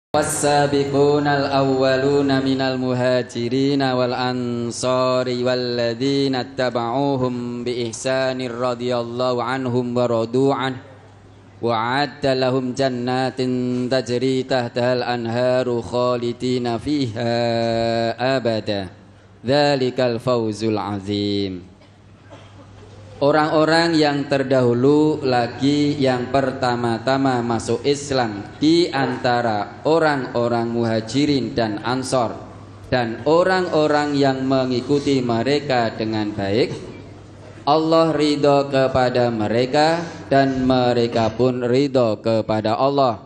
Was-sabiqunal awwaluna minal muhajirina wal ansari walladzina ittaba'uuhum bi ihsanir radhiyallahu anhum wa radu an wa 'adda lahum jannatin tajri tahtahal anharu khalidina fiha abada dzalikal fawzul 'azim. Orang-orang yang terdahulu lagi yang pertama-tama masuk Islam di antara orang-orang muhajirin dan ansor dan orang-orang yang mengikuti mereka dengan baik, Allah ridho kepada mereka dan mereka pun ridho kepada Allah,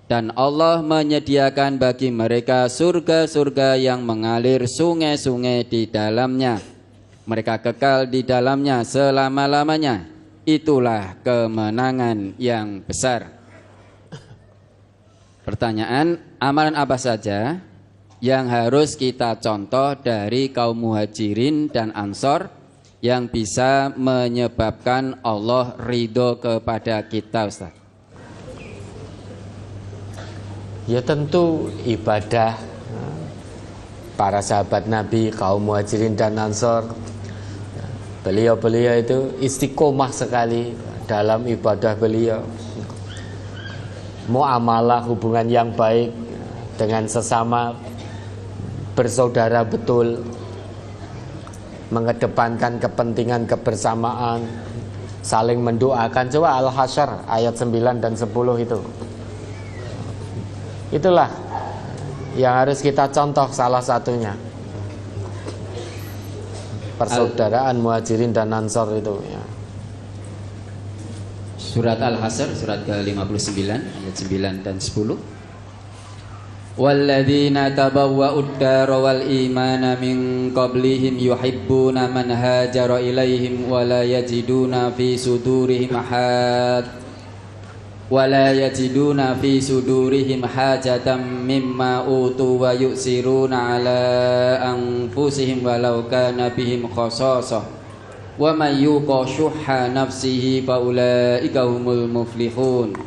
dan Allah menyediakan bagi mereka surga-surga yang mengalir sungai-sungai di dalamnya. Mereka kekal di dalamnya selama-lamanya. Itulah kemenangan yang besar. Pertanyaan, amalan apa saja yang harus kita contoh dari kaum muhajirin dan ansor yang bisa menyebabkan Allah ridho kepada kita, Ustaz? Ya tentu ibadah para sahabat Nabi, kaum muhajirin dan ansor. Beliau-beliau itu istiqomah sekali dalam ibadah beliau. Muamalah, hubungan yang baik dengan sesama, bersaudara betul, mengedepankan kepentingan kebersamaan, saling mendoakan. Coba Al-Hasyr ayat 9 dan 10 itu. Itulah yang harus kita contoh salah satunya. Persaudaraan muhajirin dan ansor itu ya. Surat Al-Hasyr surat ke-59 ayat 9 dan 10. Walladzina tabawwa'ud dara wal imana min qablihim yuhibbuna man hajara ilaihim wa la yajiduna fi sudurihim hajatan mimma utu wa yusiruna ala anfusihim walau kana bihim khasasah wa may yuqa syuhha nafsihi fa ulaika humul muflihun.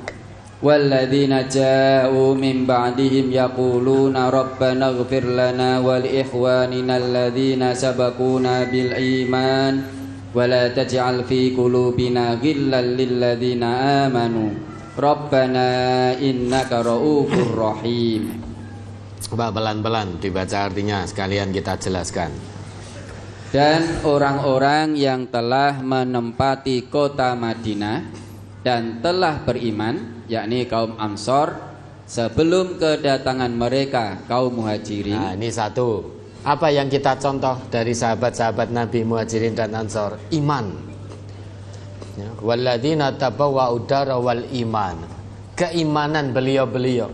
Walladzina ja'u min ba'dihim yaquluna rabbana ighfir lana wa li ikhwanina alladzina sabaquna bil iman wa la taj'al fi qulubina ghillan lil ladzina amanu Rabbana innaka ra'ufur rahim. Coba pelan-pelan dibaca artinya sekalian kita jelaskan. Dan orang-orang yang telah menempati kota Madinah dan telah beriman, yakni kaum Ansor, sebelum kedatangan mereka kaum Muhajirin. Nah, ini satu. Apa yang kita contoh dari sahabat-sahabat Nabi Muhajirin dan Ansor? Iman. Walladzina tabawwa'ud dara wal iman. Keimanan beliau-beliau.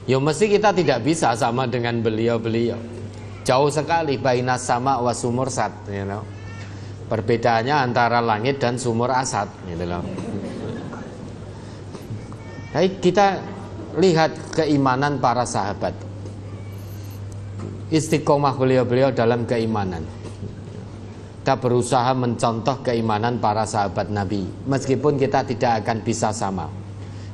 Ya mesti kita tidak bisa sama dengan beliau-beliau. Jauh sekali baina sama wa sumur sat, you know. Perbedaannya antara langit dan sumur asad, gitu loh. Baik, kita lihat keimanan para sahabat. Istiqomah beliau-beliau dalam keimanan. Kita berusaha mencontoh keimanan para sahabat Nabi, meskipun kita tidak akan bisa sama.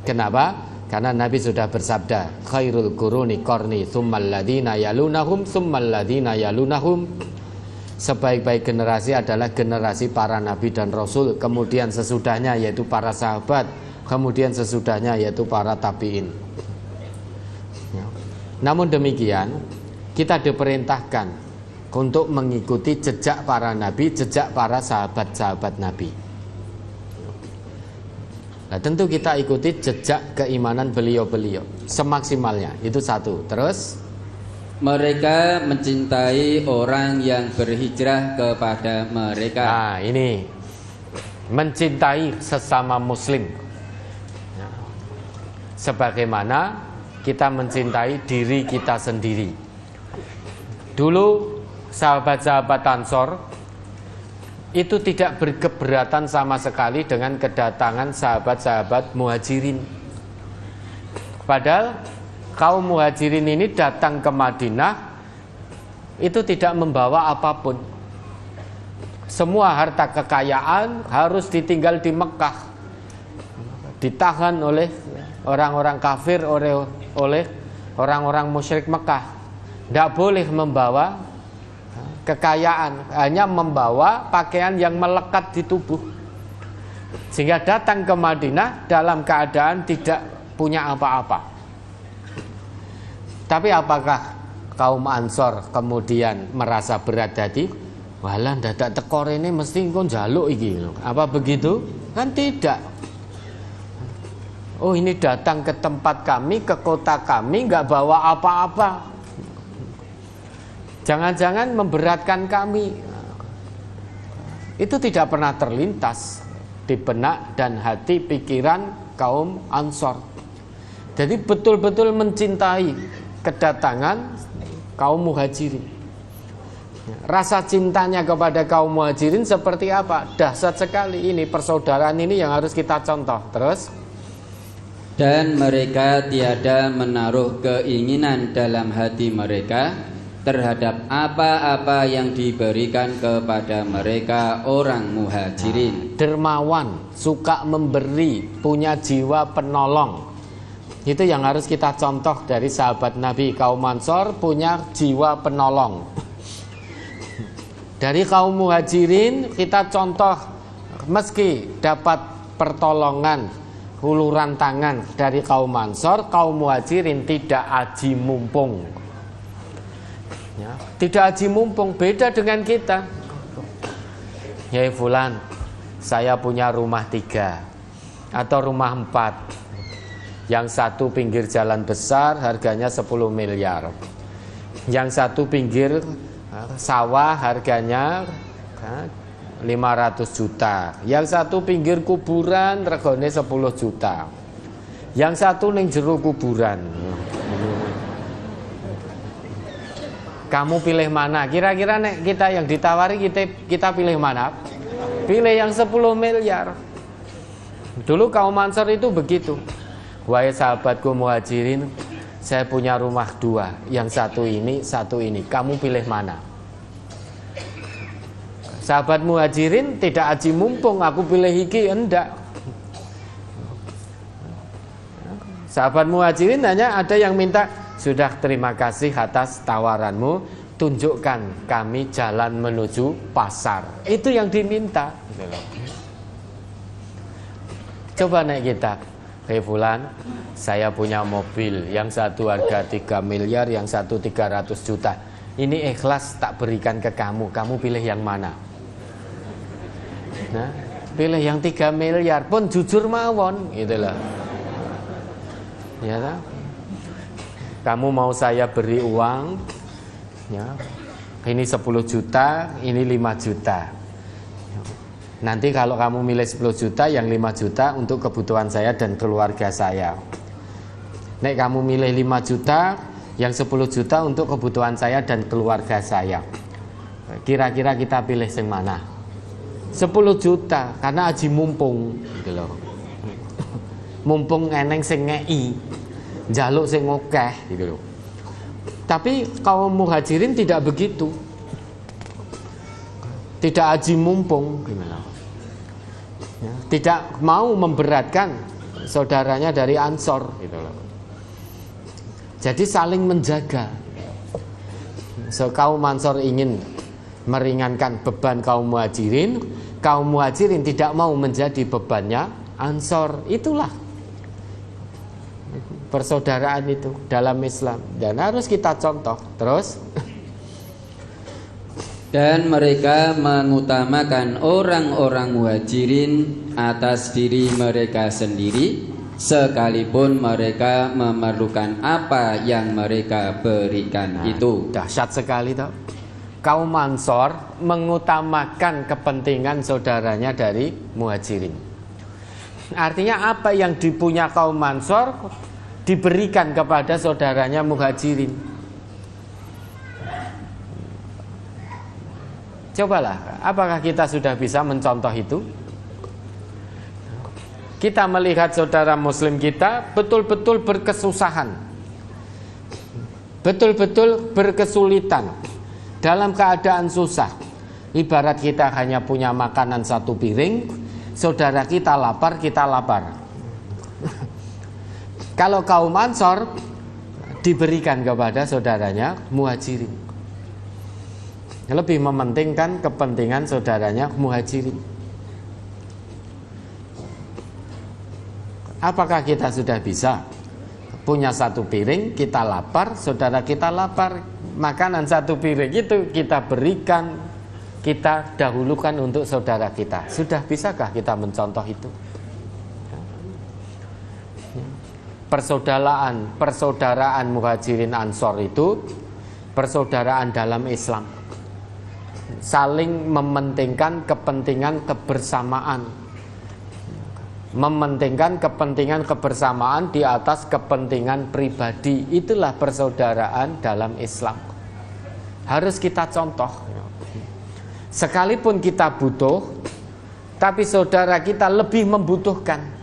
Kenapa? Karena Nabi sudah bersabda, khairul quruni qarni tsummal ladzina yalunahum tsummal ladzina yalunahum. Sebaik-baik generasi adalah generasi para nabi dan rasul, kemudian sesudahnya yaitu para sahabat, kemudian sesudahnya yaitu para tabi'in. Namun demikian, kita diperintahkan untuk mengikuti jejak para nabi, jejak para sahabat-sahabat nabi. Nah, tentu kita ikuti jejak keimanan beliau-beliau semaksimalnya. Itu satu. Terus mereka mencintai orang yang berhijrah kepada mereka. Nah, ini mencintai sesama muslim, sebagaimana kita mencintai diri kita sendiri. Dulu sahabat-sahabat Ansor itu tidak berkeberatan sama sekali dengan kedatangan sahabat-sahabat Muhajirin. Padahal kaum Muhajirin ini datang ke Madinah itu tidak membawa apapun. Semua harta kekayaan harus ditinggal di Mekah, ditahan oleh orang-orang kafir, oleh orang-orang musyrik Mekah tidak boleh membawa kekayaan, hanya membawa pakaian yang melekat di tubuh, sehingga datang ke Madinah dalam keadaan tidak punya apa-apa. Tapi apakah kaum Ansor kemudian merasa berat hati? Walah dadak tekor ini mesti engko njaluk iki. Apa begitu? Kan tidak. Oh ini datang ke tempat kami, ke kota kami, nggak bawa apa-apa. Jangan-jangan memberatkan kami. Itu tidak pernah terlintas di benak dan hati pikiran kaum Ansor. Jadi betul-betul mencintai kedatangan kaum Muhajirin. Rasa cintanya kepada kaum Muhajirin seperti apa? Dahsyat sekali. Ini persaudaraan ini yang harus kita contoh. Terus, dan mereka tiada menaruh keinginan dalam hati mereka terhadap apa-apa yang diberikan kepada mereka orang Muhajirin. Dermawan, suka memberi, punya jiwa penolong. Itu yang harus kita contoh dari sahabat Nabi. Kaum Ansor punya jiwa penolong. Dari kaum Muhajirin kita contoh, meski dapat pertolongan, uluran tangan dari kaum Ansor, kaum Muhajirin tidak aji mumpung. Ya, tidak aji mumpung, beda dengan kita. Ya fulan, saya punya rumah 3 atau rumah 4. Yang satu pinggir jalan besar, harganya 10 miliar. Yang satu pinggir sawah, harganya 500 juta. Yang satu pinggir kuburan, regane 10 juta. Yang satu ning jero kuburan. Kamu pilih mana? Kira-kira nek kita yang ditawari kita pilih mana? Pilih yang 10 miliar. Dulu kaum Ansor itu begitu. Wahai sahabatku Muhajirin, saya punya rumah 2, yang satu ini, satu ini. Kamu pilih mana? Sahabat Muhajirin tidak aji mumpung, aku pilih iki, enggak. Sahabat Muhajirin hanya ada yang minta, sudah terima kasih atas tawaranmu, tunjukkan kami jalan menuju pasar. Itu yang diminta. Coba naik kita. Hei fulan, saya punya mobil, yang satu harga 3 miliar, yang satu 300 juta. Ini ikhlas tak berikan ke kamu, kamu pilih yang mana? Nah, pilih yang 3 miliar pun jujur mawon, itulah. Ya tak? Kamu mau saya beri uang, ya, ini 10 juta, ini 5 juta. Nanti kalau kamu milih 10 juta, yang 5 juta untuk kebutuhan saya dan keluarga saya. Nek kamu milih 5 juta, yang 10 juta untuk kebutuhan saya dan keluarga saya. Kira-kira kita pilih yang mana? 10 juta, karena aji mumpung gitu loh. Mumpung eneng sing ngei, njaluk sing akeh gitu loh. Tapi kaum Muhajirin tidak begitu. Tidak aji mumpung gimana? Ya, tidak mau memberatkan saudaranya dari Ansor gitu loh. Jadi saling menjaga. Kaum Ansor ingin meringankan beban kaum Muhajirin, kaum Muhajirin tidak mau menjadi bebannya Ansor. Itulah persaudaraan itu dalam Islam dan harus kita contoh. Terus, dan mereka mengutamakan orang-orang Muhajirin atas diri mereka sendiri, sekalipun mereka memerlukan apa yang mereka berikan. Itu dahsyat sekali toh. Kaum Ansor mengutamakan kepentingan saudaranya dari Muhajirin. Artinya apa yang dipunya kaum Ansor diberikan kepada saudaranya Muhajirin. Cobalah, apakah kita sudah bisa mencontoh itu? Kita melihat saudara muslim kita betul-betul berkesusahan, betul-betul berkesulitan, dalam keadaan susah. Ibarat kita hanya punya makanan 1 piring, saudara kita lapar, kita lapar. Kalau kaum Ansor diberikan kepada saudaranya muhajirin. Lebih mementingkan kepentingan saudaranya muhajirin. Apakah kita sudah bisa punya satu piring, kita lapar, saudara kita lapar, makanan satu piring itu kita berikan, kita dahulukan untuk saudara kita? Sudah bisakah kita mencontoh itu? Persaudaraan muhajirin ansor itu persaudaraan dalam Islam, saling mementingkan kepentingan kebersamaan, mementingkan kepentingan kebersamaan di atas kepentingan pribadi. Itulah persaudaraan dalam Islam. Harus kita contoh. Sekalipun kita butuh, tapi saudara kita lebih membutuhkan.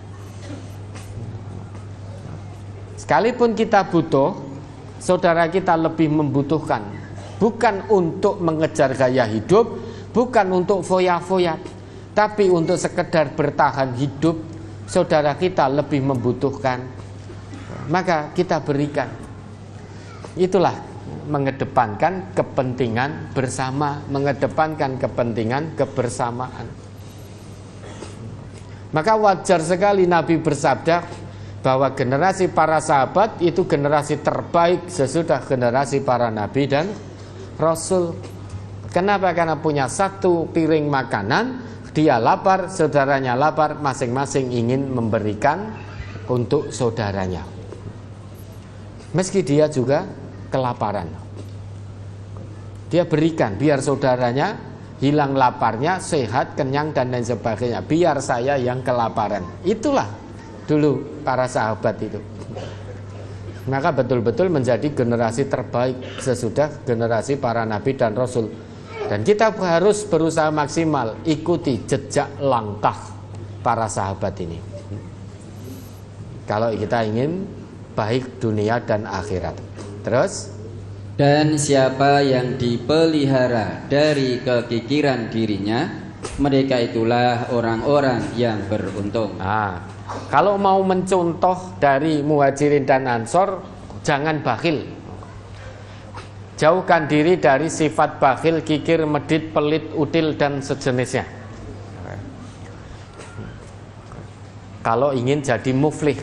Sekalipun kita butuh, saudara kita lebih membutuhkan. Bukan untuk mengejar gaya hidup, bukan untuk foya-foya, tapi untuk sekedar bertahan hidup. Saudara kita lebih membutuhkan, maka kita berikan. Itulah mengedepankan kepentingan bersama, mengedepankan kepentingan kebersamaan. Maka wajar sekali Nabi bersabda bahwa generasi para sahabat itu generasi terbaik sesudah generasi para nabi dan rasul. Kenapa? Karena punya satu piring makanan, dia lapar, saudaranya lapar, masing-masing ingin memberikan untuk saudaranya, meski dia juga kelaparan. Dia berikan biar saudaranya hilang laparnya, sehat, kenyang, dan lain sebagainya. Biar saya yang kelaparan. Itulah dulu para sahabat itu. Maka betul-betul menjadi generasi terbaik sesudah generasi para nabi dan rasul. Dan kita harus berusaha maksimal ikuti jejak langkah para sahabat ini, kalau kita ingin baik dunia dan akhirat. Terus, dan siapa yang dipelihara dari kekikiran dirinya, mereka itulah orang-orang yang beruntung. Kalau mau mencontoh dari muhajirin dan ansor, jangan bakhil. Jauhkan diri dari sifat bakhil, kikir, medit, pelit, util, dan sejenisnya. Kalau ingin jadi muflih,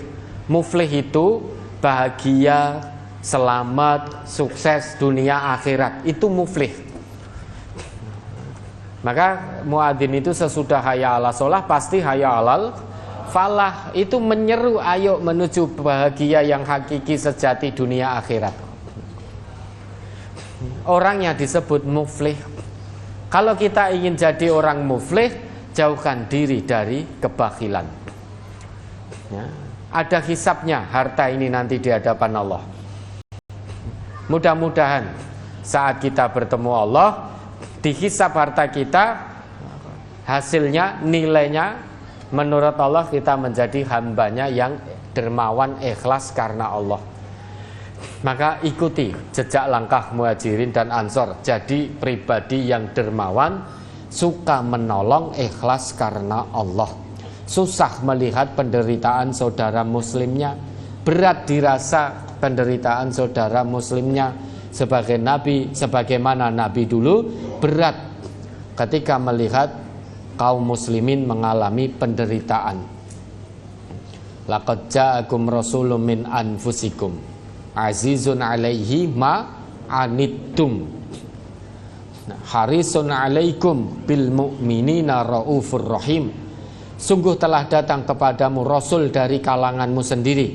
muflih itu bahagia, selamat, sukses dunia akhirat. Itu muflih. Maka muadzin itu sesudah hayya ala sholah pasti hayya alal falah. Itu menyeru ayo menuju bahagia yang hakiki sejati dunia akhirat. Orangnya disebut muflih. Kalau kita ingin jadi orang muflih, jauhkan diri dari kebakhilan. Ya, ada hisabnya harta ini nanti di hadapan Allah. Mudah-mudahan saat kita bertemu Allah, dihisab harta kita, hasilnya, nilainya menurut Allah kita menjadi hambanya yang dermawan, ikhlas karena Allah. Maka ikuti jejak langkah muhajirin dan ansor, jadi pribadi yang dermawan, suka menolong, ikhlas karena Allah. Susah melihat penderitaan saudara muslimnya, berat dirasa penderitaan saudara muslimnya. Sebagai nabi, sebagaimana nabi dulu, berat ketika melihat kaum muslimin mengalami penderitaan. Laqad ja'akum rasulun min anfusikum azizun alaihi ma anittum harisun alaikum bil mu'minina raufur rahim. Sungguh telah datang kepadamu rasul dari kalanganmu sendiri.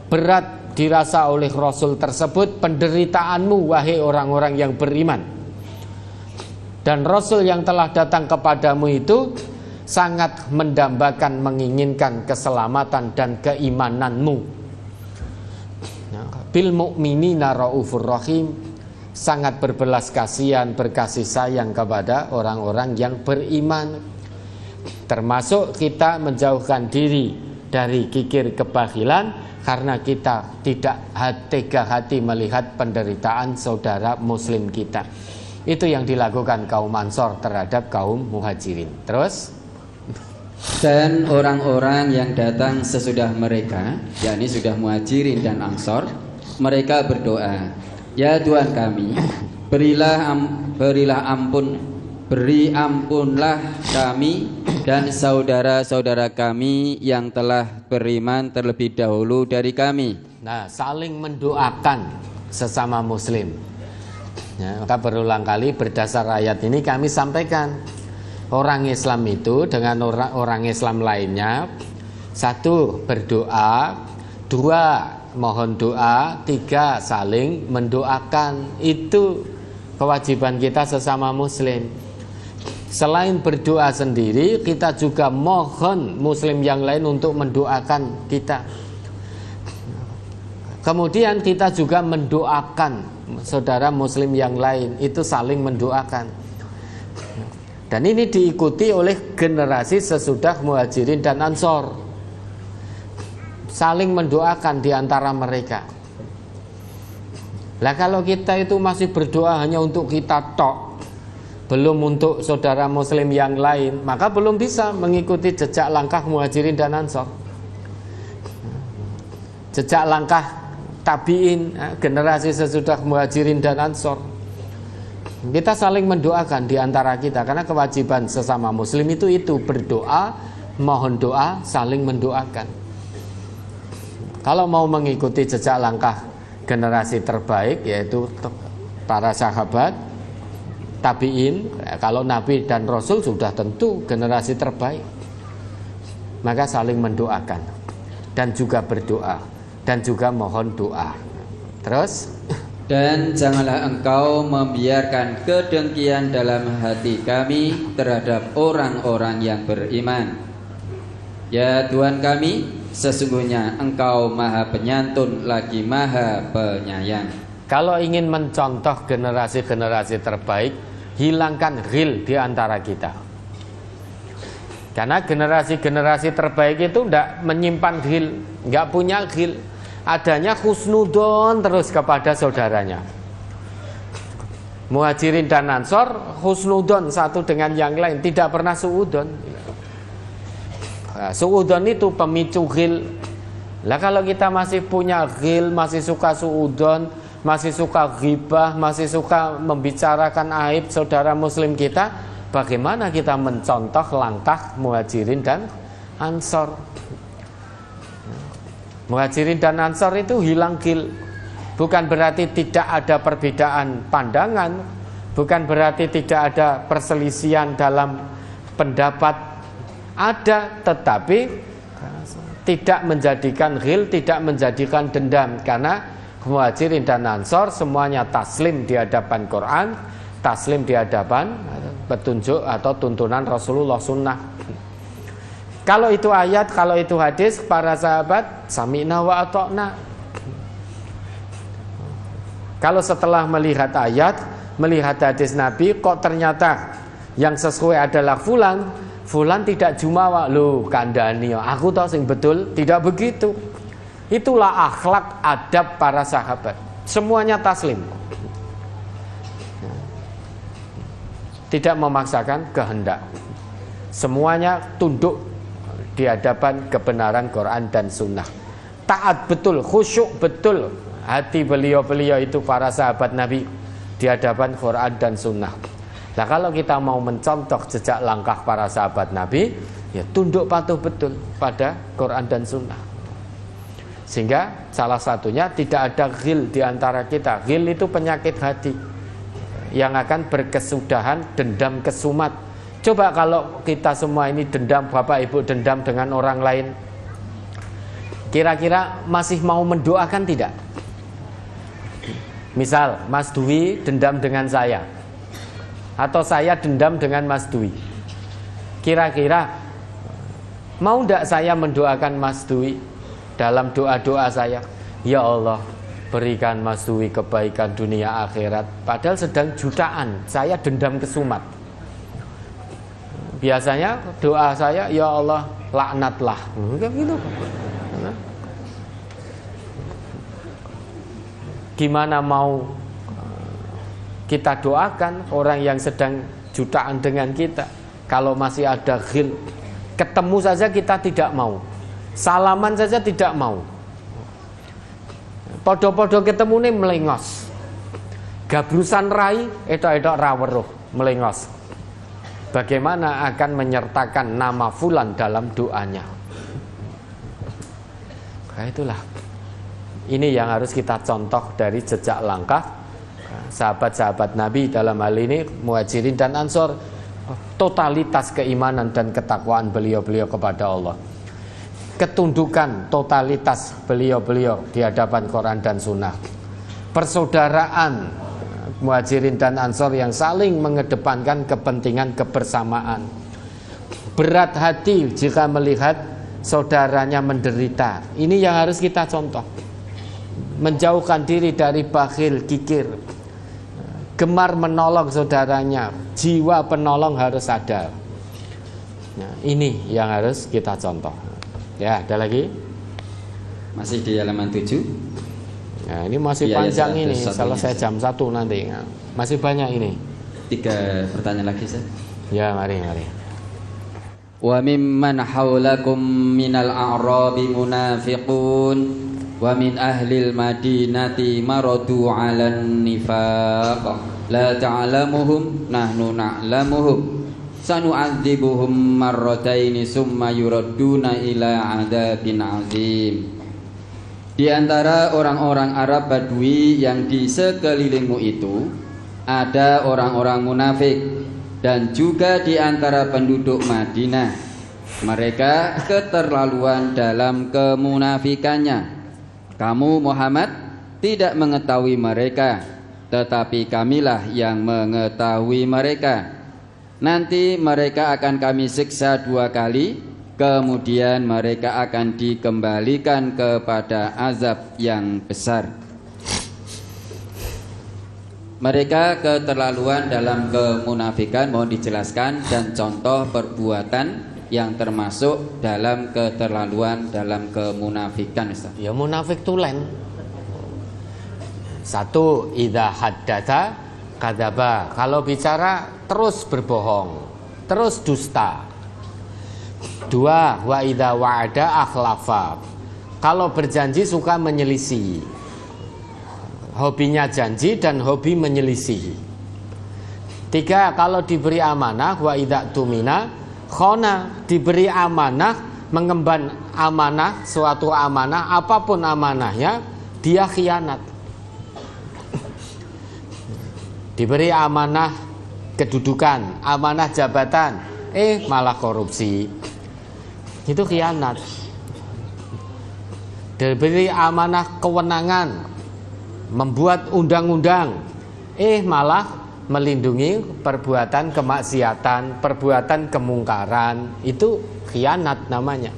Berat dirasa oleh rasul tersebut penderitaanmu, wahai orang-orang yang beriman. Dan rasul yang telah datang kepadamu itu sangat mendambakan, menginginkan keselamatan dan keimananmu. Bil mu'minina raufur rahim, sangat berbelas kasihan, berkasih sayang kepada orang-orang yang beriman. Termasuk kita menjauhkan diri dari kikir kebakhilan, karena kita tidak tega hati melihat penderitaan saudara muslim kita. Itu yang dilakukan kaum Ansor terhadap kaum Muhajirin. Terus, dan orang-orang yang datang sesudah mereka, yakni sudah Muhajirin dan Ansor, Mereka berdoa, "Ya Tuhan kami, beri ampunlah kami dan saudara-saudara kami yang telah beriman terlebih dahulu dari kami." Nah, saling mendoakan sesama muslim. Ya, maka berulang kali berdasar ayat ini kami sampaikan, orang Islam itu dengan orang Islam lainnya, satu berdoa, dua mohon doa, tiga saling mendoakan. Itu kewajiban kita sesama muslim. Selain berdoa sendiri, kita juga mohon muslim yang lain untuk mendoakan kita. Kemudian kita juga mendoakan saudara muslim yang lain, itu saling mendoakan. Dan ini diikuti oleh generasi sesudah Muhajirin dan Ansor, saling mendoakan di antara mereka. Lah kalau kita itu masih berdoa hanya untuk kita tok, belum untuk saudara muslim yang lain, maka belum bisa mengikuti jejak langkah Muhajirin dan Ansor, jejak langkah tabi'in, generasi sesudah Muhajirin dan Ansor. Kita saling mendoakan di antara kita, karena kewajiban sesama muslim itu berdoa, mohon doa, saling mendoakan. Kalau mau mengikuti jejak langkah generasi terbaik, yaitu para sahabat, tabi'in, kalau Nabi dan Rasul sudah tentu generasi terbaik, maka saling mendoakan dan juga berdoa dan juga mohon doa. Terus, dan janganlah engkau membiarkan kedengkian dalam hati kami terhadap orang-orang yang beriman. Ya Tuhan kami, sesungguhnya engkau maha penyantun lagi maha penyayang. kalau ingin mencontoh generasi-generasi terbaik, hilangkan ghil di antara kita. Karena generasi-generasi terbaik itu tidak menyimpan ghil, nggak punya ghil. Adanya husnudon terus kepada saudaranya. Muhajirin dan Ansor husnudon satu dengan yang lain, tidak pernah suudon. Nah, suudon itu pemicu ghil. Lah kalau kita masih punya ghil, masih suka suudon, masih suka ghibah, masih suka membicarakan aib saudara muslim kita, bagaimana kita mencontoh langkah Muhajirin dan Ansor? Muhajirin dan Ansor itu hilang ghil. Bukan berarti tidak ada perbedaan pandangan, bukan berarti tidak ada perselisihan dalam pendapat, ada, tetapi tidak menjadikan ghil, tidak menjadikan dendam. Karena Muhajirin dan Ansor semuanya taslim di hadapan Quran, taslim di hadapan petunjuk atau tuntunan Rasulullah sunnah. Kalau itu ayat, kalau itu hadis, para sahabat sami'na wa ata'na. Kalau setelah melihat ayat, melihat hadis Nabi, kok ternyata yang sesuai adalah fulan tidak jumawa, lu kandani, aku tahu sing betul, tidak begitu. Itulah akhlak adab para sahabat. Semuanya taslim, tidak memaksakan kehendak. Semuanya tunduk di hadapan kebenaran Quran dan Sunnah. Taat betul, khusyuk betul hati beliau-beliau itu para sahabat Nabi di hadapan Quran dan Sunnah. Nah kalau kita mau mencontoh jejak langkah para sahabat Nabi, ya tunduk patuh betul pada Quran dan Sunnah. Sehingga salah satunya tidak ada ghil di antara kita. Ghil itu penyakit hati yang akan berkesudahan dendam kesumat. Coba kalau kita semua ini dendam, Bapak Ibu dendam dengan orang lain, kira-kira masih mau mendoakan tidak? Misal Mas Dwi dendam dengan saya, atau saya dendam dengan Mas Dwi, kira-kira mau tidak saya mendoakan Mas Dwi dalam doa-doa saya? Ya Allah, berikan Mas Dwi kebaikan dunia akhirat. Padahal sedang jutaan, saya dendam kesumat. Biasanya doa saya, ya Allah laknatlah, gitu. Gimana mau kita doakan orang yang sedang jutaan dengan kita kalau masih ada ghil? Ketemu saja kita tidak mau, salaman saja tidak mau. Podo-podo ketemune melengos. Gabrusan rai etok-etok ra weruh melengos. Bagaimana akan menyertakan nama fulan dalam doanya? Nah, itulah. Ini yang harus kita contoh dari jejak langkah sahabat-sahabat Nabi, dalam hal ini Muhajirin dan Ansor, totalitas keimanan dan ketakwaan beliau-beliau kepada Allah. Ketundukan totalitas beliau-beliau di hadapan Quran dan Sunnah. Persaudaraan Muhajirin dan Ansor yang saling mengedepankan kepentingan kebersamaan. Berat hati jika melihat saudaranya menderita. Ini yang harus kita contoh. Menjauhkan diri dari bakhil, kikir. Gemar menolong saudaranya. Jiwa penolong harus ada. Nah, ini yang harus kita contoh. Ya, ada lagi? Masih di halaman 7. Nah, ini masih panjang ini, selesai jam 1 nanti. Nah, masih banyak ini. 3 pertanyaan lagi, Ustaz. Ya, mari. Wa mimman haulakum minal a'rabi munafiqun wa min ahlil madinati maradu 'alan nifaq la ta'lamuhum nahnu na'lamuhum sanu'adzibuhum marrataini summa yuradduna ila 'adzabin 'azim. Di antara orang-orang Arab Badui yang di sekelilingmu itu ada orang-orang munafik, dan juga di antara penduduk Madinah. Mereka keterlaluan dalam kemunafikannya. Kamu Muhammad tidak mengetahui mereka, tetapi kamilah yang mengetahui mereka. Nanti mereka akan kami siksa 2 kali, kemudian mereka akan dikembalikan kepada azab yang besar. Mereka keterlaluan dalam kemunafikan, mohon dijelaskan, dan contoh perbuatan yang termasuk dalam keterlaluan dalam kemunafikan, Ustaz. Ya, munafik tulen. 1, idza haddatsa kadzaba. Kalau bicara terus berbohong, terus dusta. 2, wa idza wa'ada akhlafa. Kalau berjanji suka menyelisih. Hobinya janji dan hobi menyelisih. 3, kalau diberi amanah, wa idza tumina khona. Diberi amanah, mengemban amanah, suatu amanah, apapun amanahnya, dia khianat. Diberi amanah kedudukan, amanah jabatan, malah korupsi. Itu khianat. Diberi amanah kewenangan, membuat undang-undang, malah melindungi perbuatan kemaksiatan, perbuatan kemungkaran. Itu khianat namanya.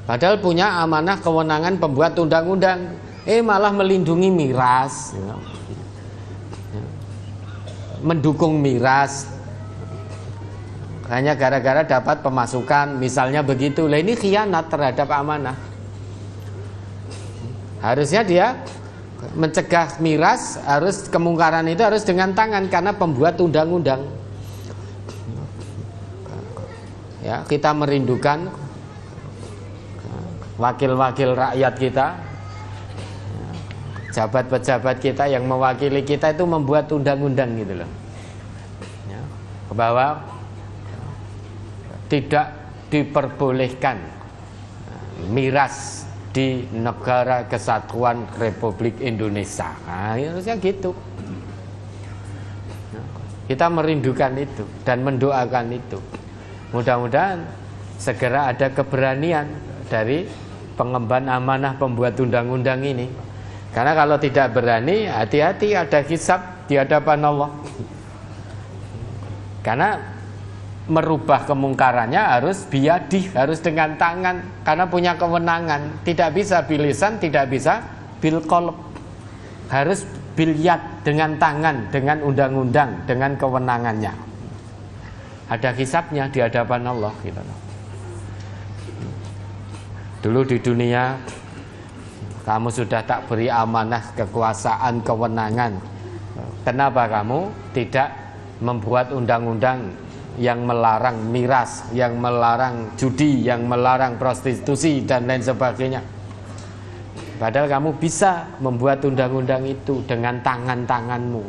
Padahal punya amanah kewenangan pembuat undang-undang, malah melindungi miras, mendukung miras, hanya gara-gara dapat pemasukan, misalnya begitu. Lah, ini khianat terhadap amanah. Harusnya dia mencegah miras, harus kemungkaran itu harus dengan tangan, karena pembuat undang-undang. Ya, kita merindukan wakil-wakil rakyat kita, jabat-pejabat kita yang mewakili kita itu membuat undang-undang gitu loh. Ya, bahwa tidak diperbolehkan miras di Negara Kesatuan Republik Indonesia. Nah, harusnya gitu. Kita merindukan itu dan mendoakan itu. Mudah-mudahan segera ada keberanian dari pengemban amanah pembuat undang-undang ini. Karena kalau tidak berani, hati-hati, ada hisab di hadapan Allah. Karena merubah kemungkarannya harus biyadih, harus dengan tangan, karena punya kewenangan. Tidak bisa bilisan, tidak bisa bil qalb. Harus bil yad, dengan tangan, dengan undang-undang, dengan kewenangannya. Ada hisabnya di hadapan Allah gitu. Dulu di dunia kamu sudah tak beri amanah kekuasaan, kewenangan. Kenapa kamu tidak membuat undang-undang yang melarang miras, yang melarang judi, yang melarang prostitusi dan lain sebagainya? Padahal kamu bisa membuat undang-undang itu dengan tangan-tanganmu,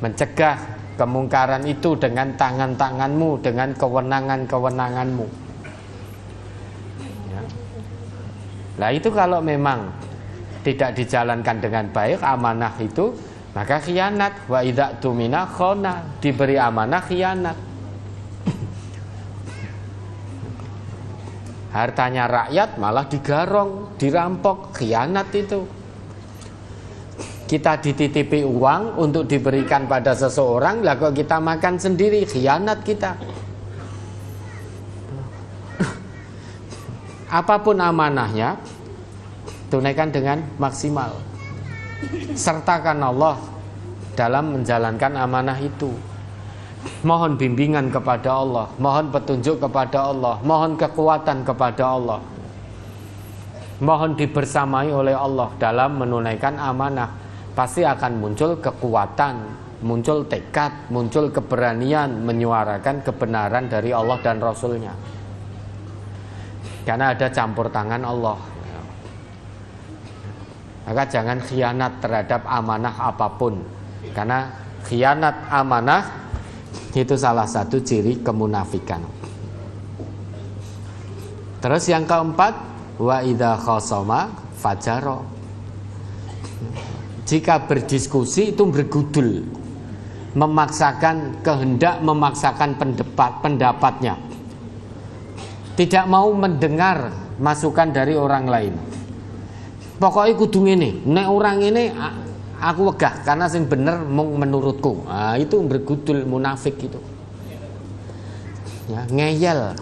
mencegah kemungkaran itu dengan tangan-tanganmu, dengan kewenangan-kewenanganmu. Ya. Nah itu kalau memang tidak dijalankan dengan baik amanah itu, maka khianat. Wa idza tumina khana, diberi amanah khianat. Hartanya rakyat malah digarong, dirampok, khianat itu. Kita dititipi uang untuk diberikan pada seseorang, lah kok kita makan sendiri, khianat kita. Apapun amanahnya, tunaikan dengan maksimal. Sertakan Allah dalam menjalankan amanah itu. Mohon bimbingan kepada Allah, mohon petunjuk kepada Allah, mohon kekuatan kepada Allah, mohon dibersamai oleh Allah dalam menunaikan amanah. Pasti akan muncul kekuatan, muncul tekad, muncul keberanian menyuarakan kebenaran dari Allah dan Rasulnya. Karena ada campur tangan Allah. Maka jangan khianat terhadap amanah apapun, karena khianat amanah itu salah satu ciri kemunafikan. Terus yang keempat, wa idza khasama fajara. Jika berdiskusi itu bergudul, memaksakan kehendak, memaksakan pendapatnya, tidak mau mendengar masukan dari orang lain. Pokoknya kudu ngene, nek orang ini aku wegah karena sing bener mung menurutku. Nah, itu bergudul, munafik itu. Ya, ngeyel.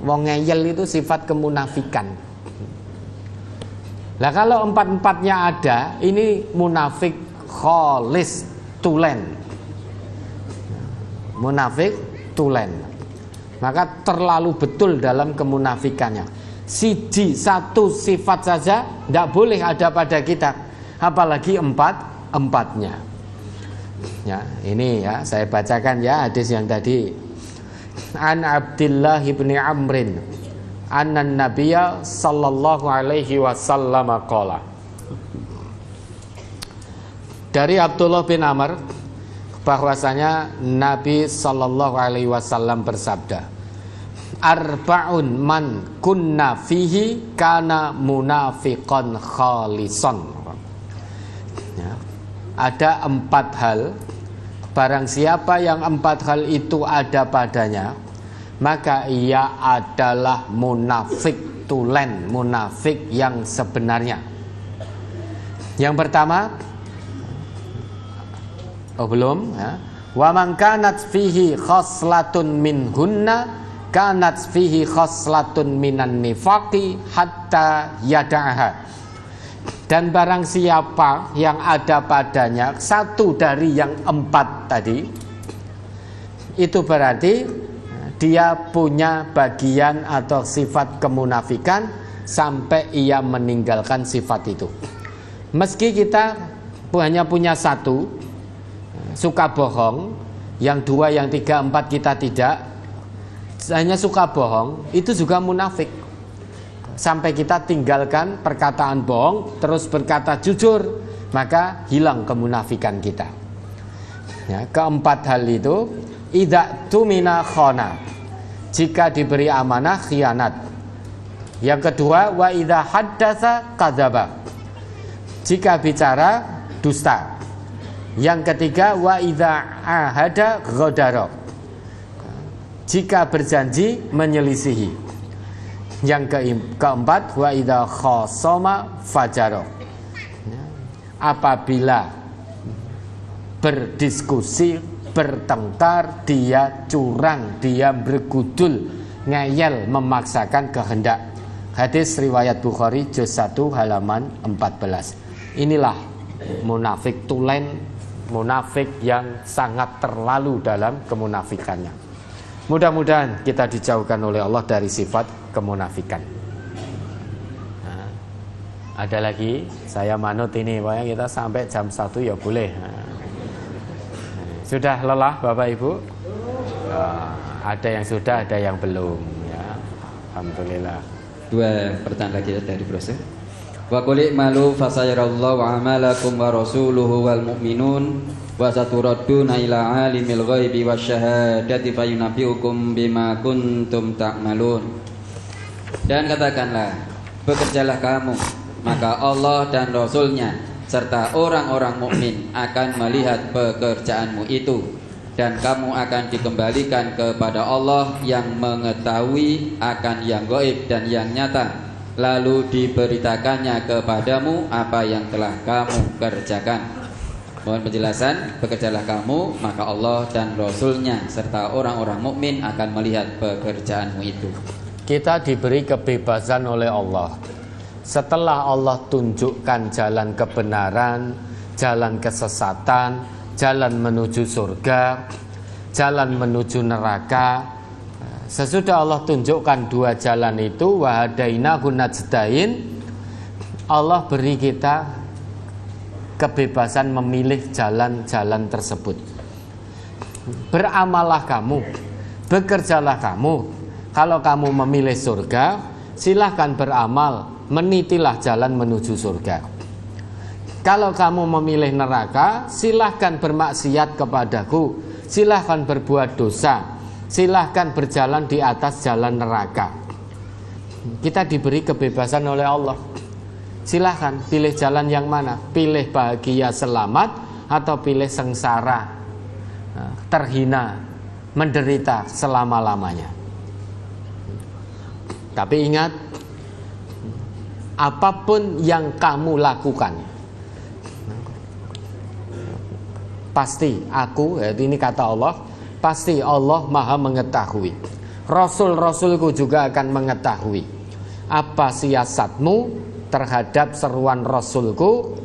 Wong ngeyel itu sifat kemunafikan. Lah kalau empat-empatnya ada, ini munafik kholis tulen. Munafik tulen. Maka terlalu betul dalam kemunafikannya. Satu sifat saja tidak boleh ada pada kita, apalagi empatnya. Ya, ini ya saya bacakan ya hadis yang tadi. An Abdullah bin Amrin anna Nabiyya sallallahu alaihi wasallam qala. Dari Abdullah bin Amr bahwasanya Nabi sallallahu alaihi wasallam bersabda, arba'un man kunna fihi kana munafiqan khalisan. Ya, ada 4 hal. Barang siapa yang 4 hal itu ada padanya, maka ia adalah munafik tulen, munafik yang sebenarnya. Yang pertama, belum ya. Wa man kanat fihi khoslatun minhunna kanat fihi khoslatun minan nifaqi hatta yada'aha. Dan barang siapa yang ada padanya satu dari yang 4 tadi, itu berarti dia punya bagian atau sifat kemunafikan sampai ia meninggalkan sifat itu. Meski kita hanya punya 1, suka bohong, yang 2, yang 3, 4 kita tidak, hanya suka bohong, itu juga munafik. Sampai kita tinggalkan perkataan bohong, terus berkata jujur, maka hilang kemunafikan kita. Ya, keempat hal itu, idza tumina khana, jika diberi amanah khianat. Yang kedua, wa idza haddatsa kadzaba, jika bicara dusta. Yang ketiga, wa idza ahada ghadara, jika berjanji menyelisihi. Yang keempat, wa idza khasama fajara, apabila berdiskusi, bertengkar, dia curang, dia bergudul, ngeyel, memaksakan kehendak. Hadis riwayat Bukhari juz 1 halaman 14. Inilah munafik tulen, munafik yang sangat terlalu dalam kemunafikannya. Mudah-mudahan kita dijauhkan oleh Allah dari sifat kemunafikan. Nah, ada lagi, saya manut ini, pokoknya kita sampai jam 1 ya boleh. Nah, sudah lelah Bapak Ibu? Ada yang sudah, ada yang belum ya. Alhamdulillah. 2 pertanyaan lagi dari proses. Wa qul i'malu fasayarallahu a'malakum wa rasuluhu wal mu'minun wa saturadduna ila alimil ghaibi wasyahadati fayunabbiukum bima kuntum ta'malun. Dan katakanlah, bekerjalah kamu, maka Allah dan Rasulnya serta orang-orang mukmin akan melihat pekerjaanmu itu, dan kamu akan dikembalikan kepada Allah yang mengetahui akan yang gaib dan yang nyata, lalu diberitakannya kepadamu apa yang telah kamu kerjakan. Mohon penjelasan, bekerjalah kamu, maka Allah dan Rasulnya serta orang-orang mukmin akan melihat pekerjaanmu itu. Kita diberi kebebasan oleh Allah. Setelah Allah tunjukkan jalan kebenaran, jalan kesesatan, jalan menuju surga, jalan menuju neraka, sesudah Allah tunjukkan dua jalan itu, wahadainahu najdain, Allah beri kita kebebasan memilih jalan-jalan tersebut. Beramallah kamu, bekerjalah kamu. Kalau kamu memilih surga, silahkan beramal, menitilah jalan menuju surga. Kalau kamu memilih neraka, silahkan bermaksiat kepadaku, silahkan berbuat dosa, silahkan berjalan di atas jalan neraka. Kita diberi kebebasan oleh Allah. Silahkan pilih jalan yang mana, pilih bahagia selamat atau pilih sengsara, terhina, menderita selama-lamanya. Tapi ingat, apapun yang kamu lakukan, pasti aku, ini kata Allah, pasti Allah maha mengetahui. Rasul-rasulku juga akan mengetahui apa siasatmu terhadap seruan rasulku.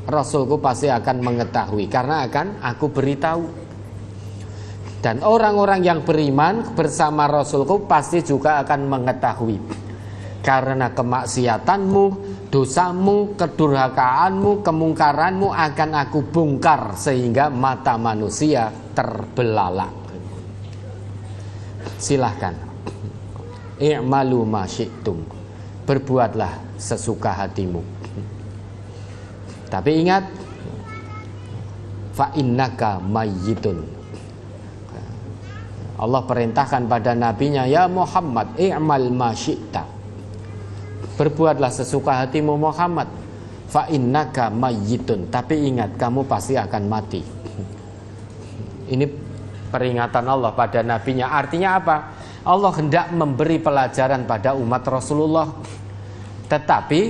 Rasulku pasti akan mengetahui, karena akan aku beritahu. Dan orang-orang yang beriman bersama rasulku pasti juga akan mengetahui, karena kemaksiatanmu, dosamu, kedurhakaanmu, kemungkaranmu akan aku bongkar sehingga mata manusia terbelalak. Silahkan, i'malu ma syi'tum, berbuatlah sesuka hatimu. Tapi ingat, fa innaka mayyitun. Allah perintahkan pada nabinya, ya Muhammad, i'mal ma syi'ta, berbuatlah sesuka hatimu Muhammad, fa innaka mayyitun, tapi ingat kamu pasti akan mati. Ini peringatan Allah pada nabinya. Artinya apa? Allah hendak memberi pelajaran pada umat Rasulullah, tetapi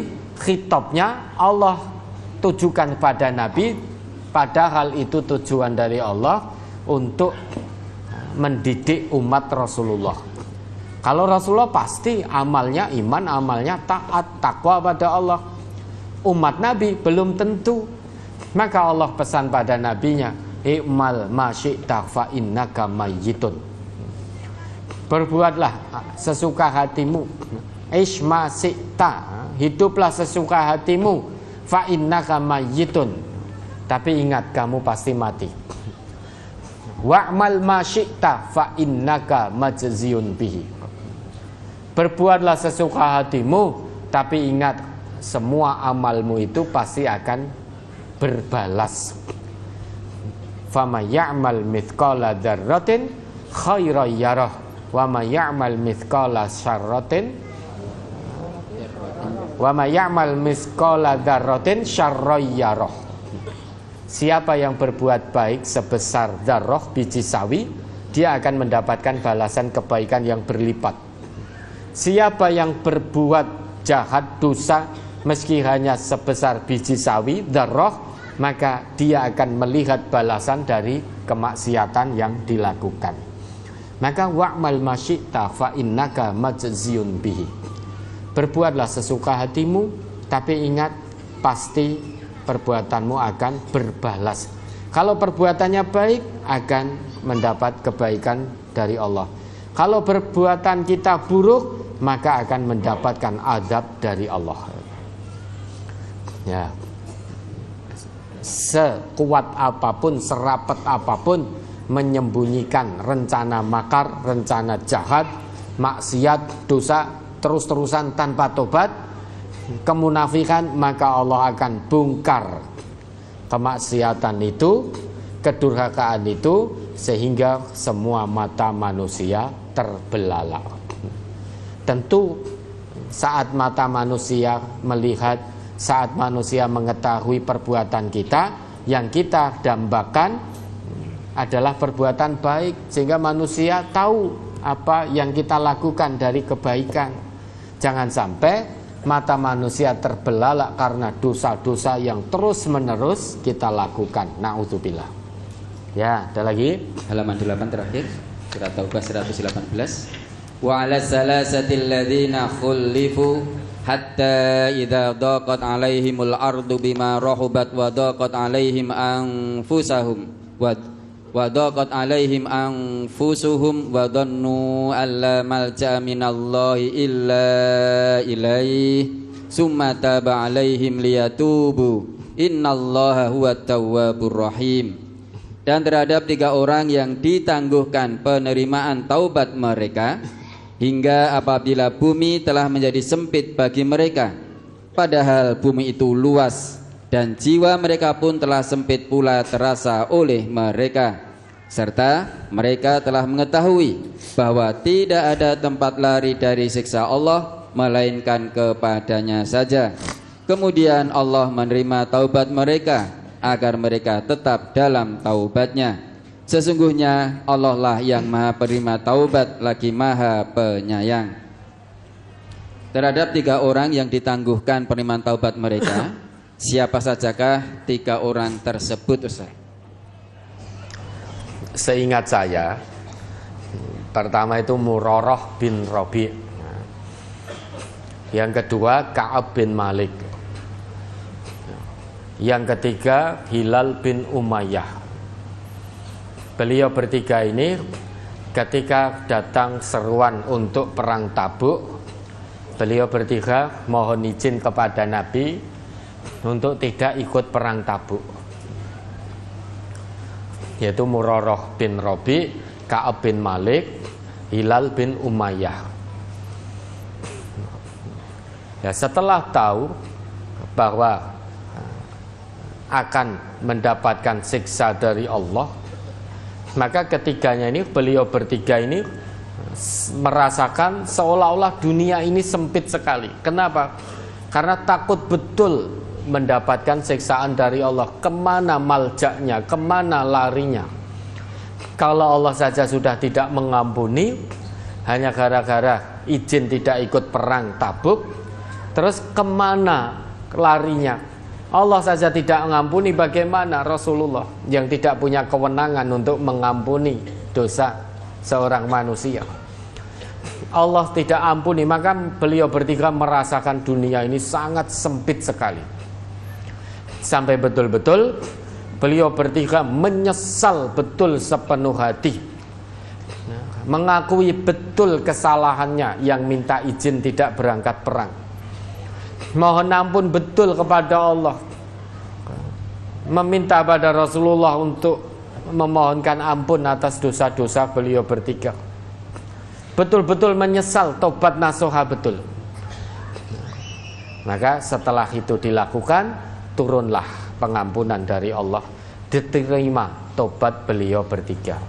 khitabnya Allah tujukan pada nabi, padahal itu tujuan dari Allah untuk mendidik umat Rasulullah. Kalau Rasulullah pasti amalnya iman, amalnya taat, takwa pada Allah. Umat Nabi belum tentu. Maka Allah pesan pada nabinya, i'mal ma syi'ta fa innaka mayyitun. Berbuatlah sesuka hatimu. Ish ma syi'ta, hiduplah sesuka hatimu, fa innaka mayyitun. Tapi ingat, kamu pasti mati. Wa'mal ma syi'ta fa innaka majziyun bihi. Berbuatlah sesuka hatimu, tapi ingat, semua amalmu itu pasti akan berbalas. Fama ya'mal mithqala dzarratin khairan yarah, wa ma ya'mal mithqala syarratin wa ma ya'mal mithqala dzarratin syarran yarah. Siapa yang berbuat baik sebesar dzarrah, biji sawi, dia akan mendapatkan balasan kebaikan yang berlipat. Siapa yang berbuat jahat, dosa, meski hanya sebesar biji sawi, dzarrah, maka dia akan melihat balasan dari kemaksiatan yang dilakukan. Maka wa'mal ma syi'ta fa innaka majziyun bihi. Berbuatlah sesuka hatimu, tapi ingat, pasti perbuatanmu akan berbalas. Kalau perbuatannya baik, akan mendapat kebaikan dari Allah. Kalau perbuatan kita buruk, maka akan mendapatkan azab dari Allah. Ya. Sekuat apapun, serapat apapun menyembunyikan rencana makar, rencana jahat, maksiat, dosa terus-terusan tanpa tobat, kemunafikan, maka Allah akan bongkar kemaksiatan itu, kedurhakaan itu, sehingga semua mata manusia terbelalak. Tentu saat mata manusia melihat, saat manusia mengetahui perbuatan kita, yang kita dambakan adalah perbuatan baik, sehingga manusia tahu apa yang kita lakukan dari kebaikan. Jangan sampai mata manusia terbelalak karena dosa-dosa yang terus-menerus kita lakukan. Na'udzubillah. Ya, ada lagi halaman 8 terakhir, surat Taubah 118. Wa 'ala salasatil ladzina khulifu hatta idza daqat 'alaihimul ardu bima rahubat wa daqat 'alaihim anfusahum wa daqat 'alaihim anfusuhum wa dhannu alla malja'a minallahi illa ilaihi summa taba 'alaihim liyatubu innallaha huwat tawwabur rahim. Dan terhadap 3 orang yang ditangguhkan penerimaan taubat mereka hingga apabila bumi telah menjadi sempit bagi mereka, padahal bumi itu luas dan jiwa mereka pun telah sempit pula terasa oleh mereka, serta mereka telah mengetahui bahwa tidak ada tempat lari dari siksa Allah melainkan kepadanya saja. Kemudian Allah menerima taubat mereka agar mereka tetap dalam taubatnya. Sesungguhnya Allah lah yang maha penerima taubat lagi maha penyayang. Terhadap 3 orang yang ditangguhkan penerimaan taubat mereka, siapa sajakah 3 orang tersebut, Ustaz? Seingat saya, pertama itu Murarah bin Rabi', yang kedua Ka'ab bin Malik, yang ketiga Hilal bin Umayyah. Beliau bertiga ini ketika datang seruan untuk perang Tabuk, beliau bertiga mohon izin kepada Nabi untuk tidak ikut perang Tabuk, yaitu Murarah bin Rabi', Ka'ab bin Malik, Hilal bin Umayyah. Ya, setelah tahu bahwa akan mendapatkan siksa dari Allah, maka ketiganya ini, beliau bertiga ini merasakan seolah-olah dunia ini sempit sekali. Kenapa? Karena takut betul mendapatkan siksaan dari Allah. Kemana maljaknya, kemana larinya? Kalau Allah saja sudah tidak mengampuni, hanya gara-gara izin tidak ikut perang Tabuk, terus kemana larinya? Allah saja tidak mengampuni, bagaimana Rasulullah yang tidak punya kewenangan untuk mengampuni dosa seorang manusia? Allah tidak ampuni, maka beliau bertiga merasakan dunia ini sangat sempit sekali. Sampai betul-betul beliau bertiga menyesal betul sepenuh hati, mengakui betul kesalahannya yang minta izin tidak berangkat perang. Mohon ampun betul kepada Allah, meminta pada Rasulullah untuk memohonkan ampun atas dosa-dosa beliau bertiga. Betul-betul menyesal, tobat nasuha betul. Maka setelah itu dilakukan, turunlah pengampunan dari Allah, diterima tobat beliau bertiga.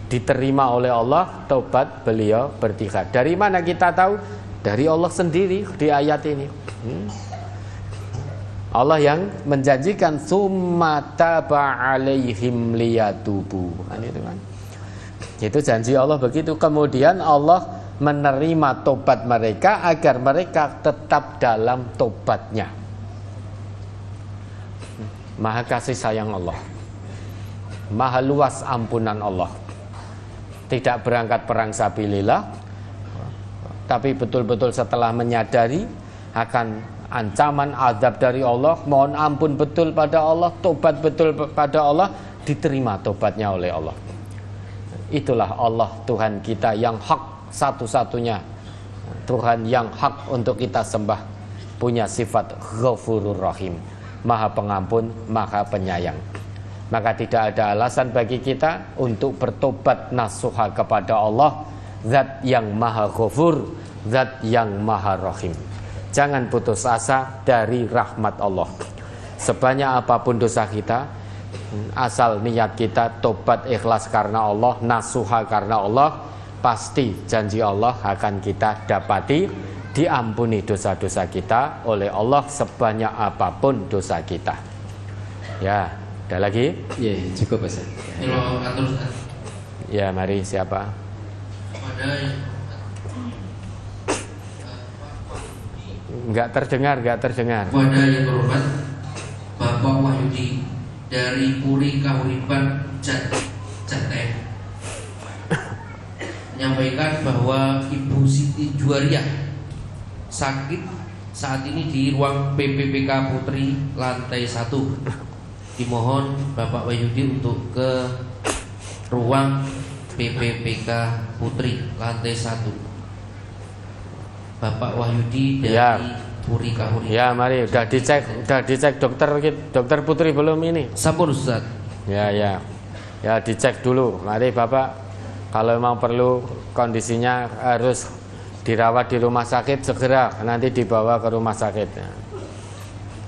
Diterima oleh Allah tobat beliau bertiga. Dari mana kita tahu? Dari Allah sendiri di ayat ini. Allah yang menjanjikan summa taba alaihim liyatubu. Itu kan. Itu janji Allah begitu. Kemudian Allah menerima tobat mereka agar mereka tetap dalam tobatnya. Maha kasih sayang Allah, maha luas ampunan Allah. Tidak berangkat perang sabilillah, tapi betul-betul setelah menyadari akan ancaman azab dari Allah, mohon ampun betul pada Allah, tobat betul pada Allah, diterima tobatnya oleh Allah. Itulah Allah Tuhan kita yang hak, satu-satunya Tuhan yang hak untuk kita sembah, punya sifat Ghafurur Rahim, maha pengampun, maha penyayang. Maka tidak ada alasan bagi kita untuk bertobat nasuha kepada Allah, Zat yang maha Ghafur, Zat yang maha Rahim. Jangan putus asa dari rahmat Allah. Sebanyak apapun dosa kita, asal niat kita tobat ikhlas karena Allah, nasuha karena Allah, pasti janji Allah akan kita dapati, diampuni dosa-dosa kita oleh Allah sebanyak apapun dosa kita. Ya, ada lagi? Ya, cukup Ustaz. Kalau atur Ustaz. Ya, mari siapa? Pada Enggak terdengar. Kepada yang terhormat Bapak Wahyudi dari Puri Kahuripan Jateng menyampaikan bahwa Ibu Siti Juwariah sakit saat ini di ruang PPPK Putri lantai 1. Dimohon Bapak Wahyudi untuk ke ruang PPPK Putri lantai 1. Bapak Wahyudi dari Ya. Puri Kahuripan. Ya, mari udah dicek dokter Putri belum ini? Sampun Ustaz. Ya. Ya, dicek dulu. Mari Bapak, kalau memang perlu kondisinya harus dirawat di rumah sakit, segera nanti dibawa ke rumah sakit.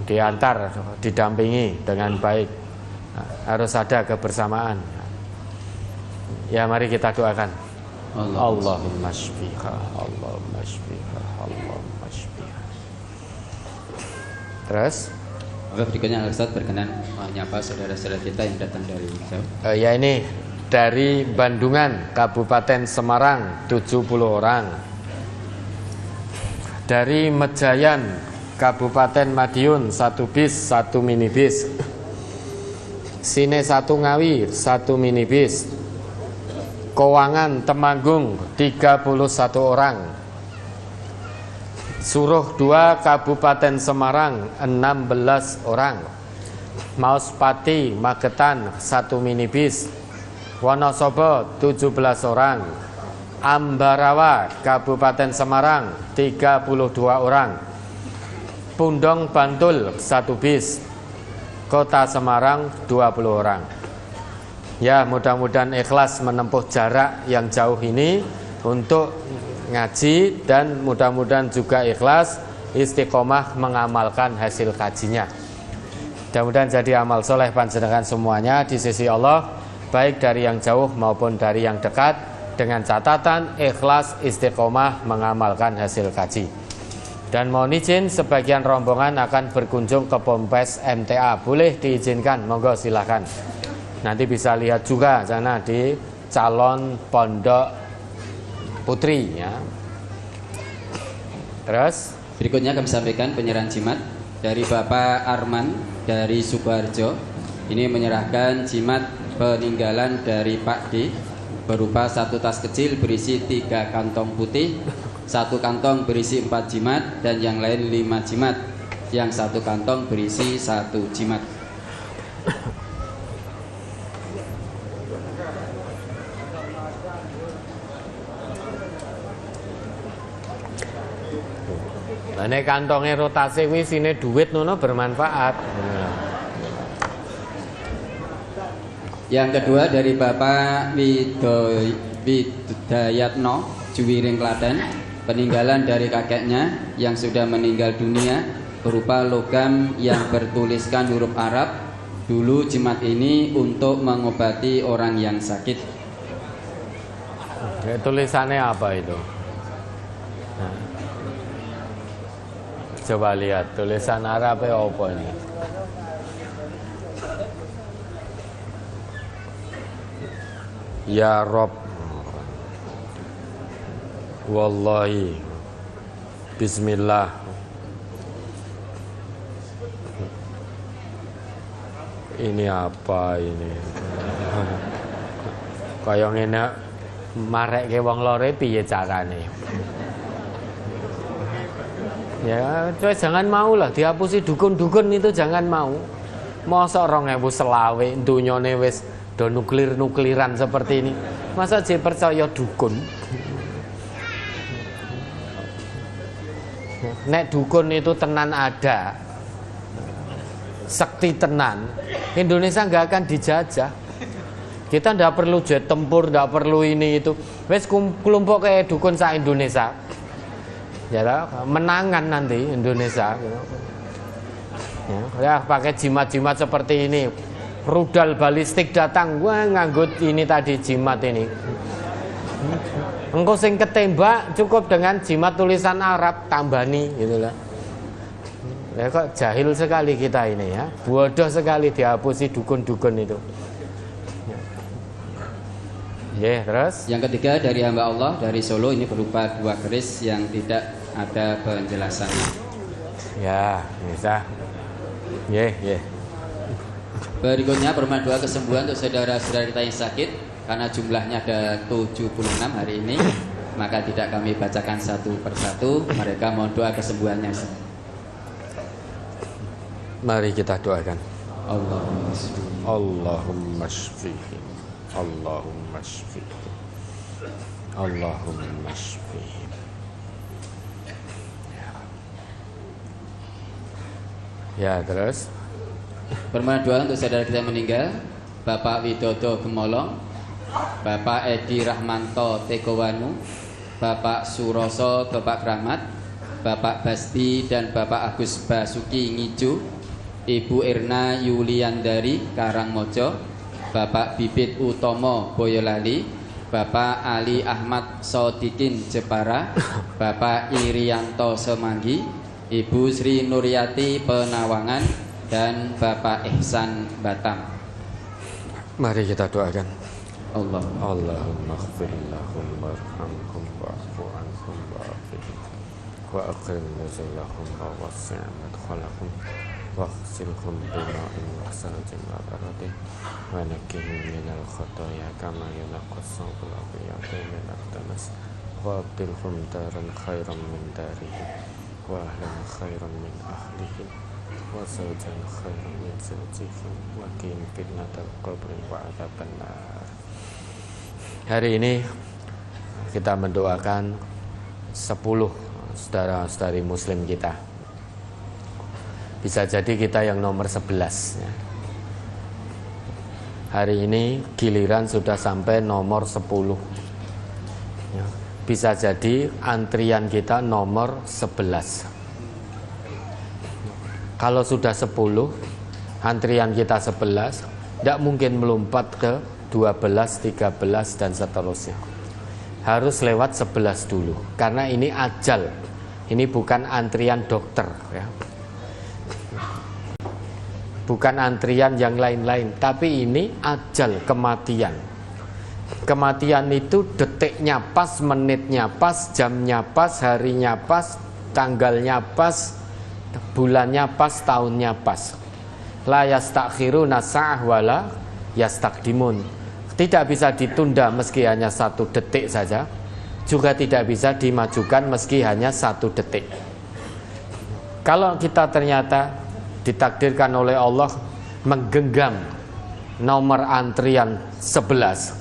Diantar, didampingi dengan baik. Harus ada kebersamaan. Ya, mari kita doakan. Allahumma shfiha, Allahumma shfiha, Allahumma shfiha. Terus? Oke, berikutnya Ustaz berkenan menyapa saudara-saudara kita yang datang dari jauh. Ya, ini dari Bandungan, Kabupaten Semarang, 70 orang. Dari Mejayan, Kabupaten Madiun, 1 bis, 1 minibus. Sine 1 Ngawi, 1 minibus. Kowangan Temanggung 31 orang. Suruh 2 Kabupaten Semarang 16 orang. Mauspati Magetan 1 minibus. Wonosobo 17 orang. Ambarawa Kabupaten Semarang 32 orang. Pundong Bantul 1 bis. Kota Semarang 20 orang. Ya, mudah-mudahan ikhlas menempuh jarak yang jauh ini untuk ngaji, dan mudah-mudahan juga ikhlas istiqomah mengamalkan hasil kajinya. Mudah-mudahan jadi amal soleh panjenengan semuanya di sisi Allah, baik dari yang jauh maupun dari yang dekat, dengan catatan ikhlas istiqomah mengamalkan hasil kaji. Dan mohon izin, sebagian rombongan akan berkunjung ke Ponpes MTA. Boleh diizinkan? Monggo silakan. Nanti bisa lihat juga sana di calon pondok putri ya. Terus Berikutnya kami sampaikan penyerahan jimat dari Bapak Arman dari Sukoharjo. Ini menyerahkan jimat peninggalan dari Pak D berupa 1 tas kecil berisi 3 kantong putih, 1 kantong berisi 4 jimat, dan yang lain 5 jimat. Yang 1 kantong berisi 1 jimat. nek kantongnya rotasi kuwi sine duit nono bermanfaat. Yang kedua dari Bapak Widayatno Juwiring Klaten, peninggalan dari kakeknya yang sudah meninggal dunia berupa logam yang bertuliskan huruf Arab. Dulu jimat ini untuk mengobati orang yang sakit. Tulisannya apa itu? Coba lihat tulisan Arabnya apa ini? Ya Rob, wallahi, Bismillah. Ini apa ini? Kaya ngene marekke wong lore piye carane? Ya, coba jangan mau lah dihapusi dukun-dukun itu, jangan mau. Mosok 2020 dunyane wis do nuklir-nukliran seperti ini. Masa je percaya dukun? Nek dukun itu tenan ada, sakti tenan, Indonesia nggak akan dijajah. Kita ndak perlu jet tempur, ndak perlu ini itu. Wes kelompok kayak dukun sa Indonesia. Ya, menangan nanti Indonesia. Ya, pakai jimat-jimat seperti ini. Rudal balistik datang, wah nganggut ini tadi jimat ini. Engko sing ketembak cukup dengan jimat tulisan Arab tambani gitu lah. Ya kok jahil sekali kita ini ya. Bodoh sekali dihapusi dukun-dukun itu. Ya, terus Yang ketiga dari hamba Allah dari Solo, ini berupa 2 keris yang tidak ada penjelasannya. ya, bisa. Ya. Berikutnya permohonan doa kesembuhan untuk saudara-saudara kita yang sakit, karena jumlahnya ada 76 hari ini, maka tidak kami bacakan satu persatu. Mereka mohon doa kesembuhannya. Mari kita doakan. Allahumma Allahumma shfihim. Allahumma shfihim. Allahumma shfihim. Ya, terus permohonan doa untuk saudara kita yang meninggal, Bapak Widodo Gemolong, Bapak Edi Rahmanto Tegowanu, Bapak Suroso Bapak Kramat, Bapak Basti dan Bapak Agus Basuki Ngiju, Ibu Irna Yuliandari Karangmojo, Bapak Bibit Utomo Boyolali, Bapak Ali Ahmad Sodikin Jepara, Bapak Irianto Semanggi, Ibu Sri Nuryati Penawangan, dan Bapak Ihsan Batam. mari kita doakan. Allahumma ighfir lahum warhamhum wa'fu anhum wa'afihim wa aqim nuzulahum wa wasi' madkhalahum waghsilhum bima'in wa salajin wa baradin wa naqqihim minal khotoya kama yunaqqas thawbul abyadu minad danas wa abdilhum daran khairan min darihim wa ahlan khairan min ahlihim wa zawjan khairan min zawjihim wa qihim fitnatal qabri wa adzaban nar. Hari ini kita mendoakan 10 saudara-saudari muslim kita. Bisa jadi kita yang nomor 11 ya. Hari ini giliran sudah sampai nomor 10 ya. Bisa jadi antrian kita nomor 11. Kalau sudah 10, antrian kita 11, tidak mungkin melompat ke 12, 13 dan seterusnya. Harus lewat 11 dulu, karena ini ajal. Ini bukan antrian dokter ya. Bukan antrian yang lain-lain, tapi ini ajal, kematian. Kematian itu detiknya pas, menitnya pas, jamnya pas, harinya pas, tanggalnya pas, bulannya pas, tahunnya pas. La yastakhiruna sa'ah wala yastaqdimun. Tidak bisa ditunda meski hanya 1 detik saja, juga tidak bisa dimajukan meski hanya 1 detik. Kalau kita ternyata ditakdirkan oleh Allah menggenggam nomor antrian 11,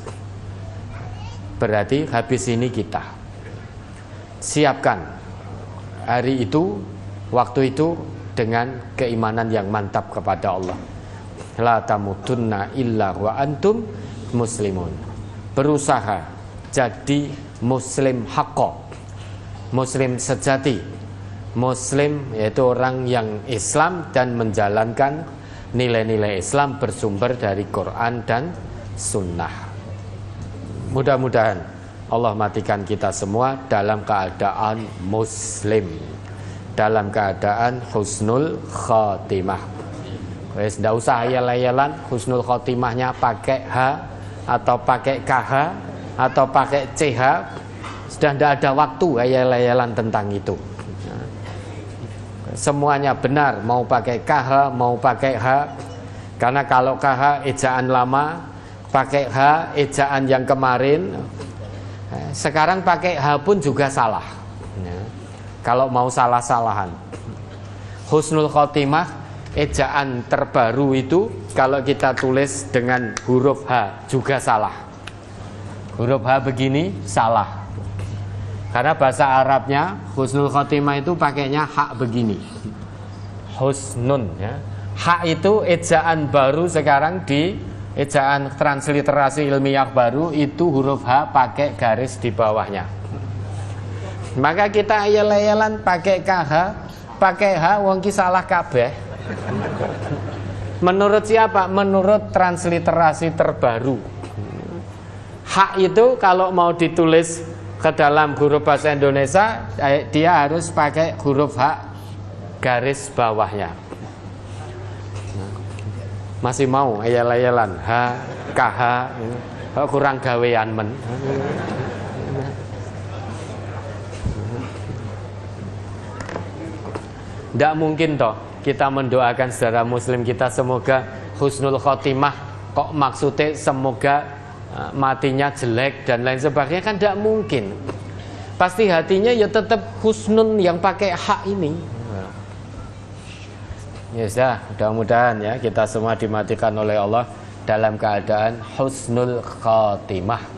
berarti habis ini kita siapkan hari itu, waktu itu dengan keimanan yang mantap kepada Allah. La tamutunna illa wa antum muslimun. Berusaha jadi muslim haqqo, muslim sejati. Muslim yaitu orang yang Islam dan menjalankan nilai-nilai Islam bersumber dari Quran dan Sunnah. Mudah-mudahan Allah matikan kita semua dalam keadaan muslim, dalam keadaan husnul khotimah. Wes ndak usah ayal-ayalan, husnul khotimahnya pakai H atau pakai KH atau pakai CH. Sudah tidak ada waktu ayal-ayalan tentang itu. Semuanya benar, mau pakai KH, mau pakai H. Karena kalau KH ejaan lama, pakai H ejaan yang kemarin. Sekarang pakai H pun juga salah. Kalau mau salah-salahan. Husnul khotimah ejaan terbaru itu kalau kita tulis dengan huruf H juga salah. Huruf H begini salah. Karena bahasa Arabnya husnul khotimah itu pakainya hak begini. Husnun ya. Hak itu ejaan baru sekarang di ejaan transliterasi ilmiah baru itu huruf H pakai garis di bawahnya. Maka kita ayel-ayelan pakai KH, pakai H, wong ki salah kabeh. Menurut siapa? Menurut transliterasi terbaru. Hak itu kalau mau ditulis ke dalam huruf bahasa Indonesia, dia harus pakai huruf H garis bawahnya. Masih mau ayel-ayelan H, KH, kurang gawean men. Tidak mungkin toh kita mendoakan saudara muslim kita semoga husnul khotimah, kok maksudnya semoga matinya jelek dan lain sebagainya, kan tidak mungkin. Pasti hatinya ya tetap husnun yang pakai hak ini. Ya sudah, mudah-mudahan ya kita semua dimatikan oleh Allah dalam keadaan husnul khotimah.